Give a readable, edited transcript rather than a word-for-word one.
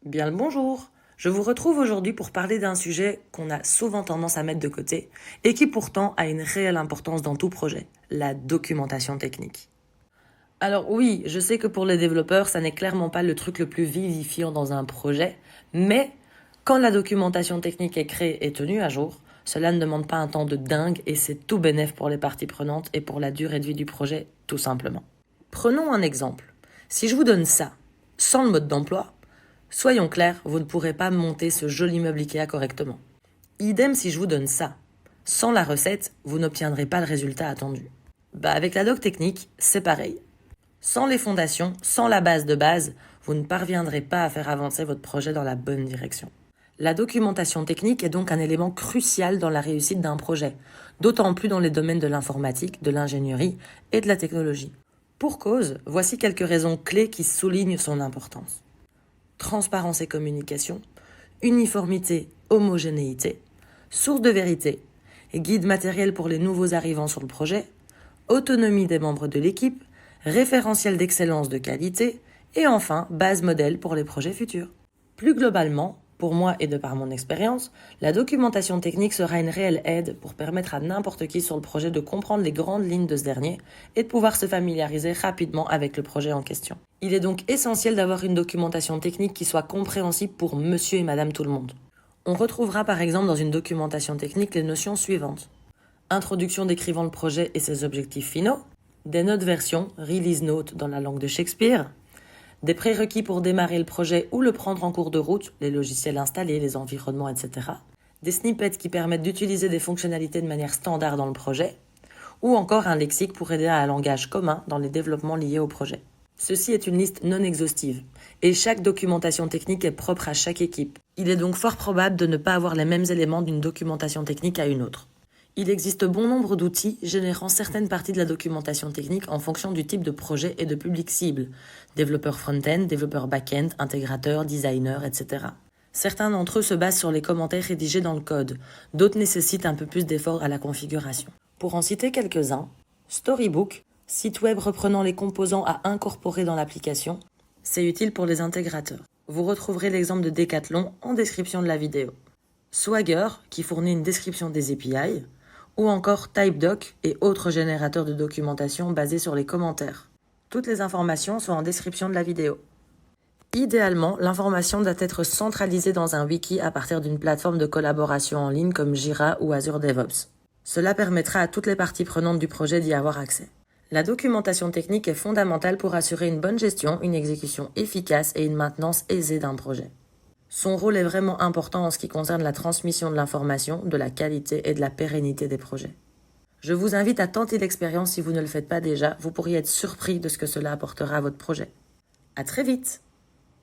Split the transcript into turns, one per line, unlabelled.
Bien le bonjour. Je vous retrouve aujourd'hui pour parler d'un sujet qu'on a souvent tendance à mettre de côté et qui pourtant a une réelle importance dans tout projet, la documentation technique. Alors oui, je sais que pour les développeurs, ça n'est clairement pas le truc le plus vivifiant dans un projet, mais quand la documentation technique est créée et tenue à jour, cela ne demande pas un temps de dingue et c'est tout bénef pour les parties prenantes et pour la durée de vie du projet, tout simplement. Prenons un exemple. Si je vous donne ça, sans le mode d'emploi, soyons clairs, vous ne pourrez pas monter ce joli meuble Ikea correctement. Idem si je vous donne ça. Sans la recette, vous n'obtiendrez pas le résultat attendu. Avec la doc technique, c'est pareil. Sans les fondations, sans la base de base, vous ne parviendrez pas à faire avancer votre projet dans la bonne direction. La documentation technique est donc un élément crucial dans la réussite d'un projet, d'autant plus dans les domaines de l'informatique, de l'ingénierie et de la technologie. Pour cause, voici quelques raisons clés qui soulignent son importance. Transparence et communication, uniformité, homogénéité, source de vérité, guide matériel pour les nouveaux arrivants sur le projet, autonomie des membres de l'équipe, référentiel d'excellence de qualité et enfin base modèle pour les projets futurs. Plus globalement, pour moi et de par mon expérience, la documentation technique sera une réelle aide pour permettre à n'importe qui sur le projet de comprendre les grandes lignes de ce dernier et de pouvoir se familiariser rapidement avec le projet en question. Il est donc essentiel d'avoir une documentation technique qui soit compréhensible pour monsieur et madame tout le monde. On retrouvera par exemple dans une documentation technique les notions suivantes. Introduction décrivant le projet et ses objectifs finaux, des notes version, release notes dans la langue de Shakespeare, des prérequis pour démarrer le projet ou le prendre en cours de route, les logiciels installés, les environnements, etc. Des snippets qui permettent d'utiliser des fonctionnalités de manière standard dans le projet, ou encore un lexique pour aider à un langage commun dans les développements liés au projet. Ceci est une liste non exhaustive, et chaque documentation technique est propre à chaque équipe. Il est donc fort probable de ne pas avoir les mêmes éléments d'une documentation technique à une autre. Il existe bon nombre d'outils générant certaines parties de la documentation technique en fonction du type de projet et de public cible. Développeurs front-end, développeurs back-end, intégrateurs, designers, etc. Certains d'entre eux se basent sur les commentaires rédigés dans le code. D'autres nécessitent un peu plus d'efforts à la configuration. Pour en citer quelques-uns, Storybook, site web reprenant les composants à incorporer dans l'application, c'est utile pour les intégrateurs. Vous retrouverez l'exemple de Decathlon en description de la vidéo. Swagger, qui fournit une description des API, ou encore TypeDoc et autres générateurs de documentation basés sur les commentaires. Toutes les informations sont en description de la vidéo. Idéalement, l'information doit être centralisée dans un wiki à partir d'une plateforme de collaboration en ligne comme Jira ou Azure DevOps. Cela permettra à toutes les parties prenantes du projet d'y avoir accès. La documentation technique est fondamentale pour assurer une bonne gestion, une exécution efficace et une maintenance aisée d'un projet. Son rôle est vraiment important en ce qui concerne la transmission de l'information, de la qualité et de la pérennité des projets. Je vous invite à tenter l'expérience si vous ne le faites pas déjà, vous pourriez être surpris de ce que cela apportera à votre projet. À très vite!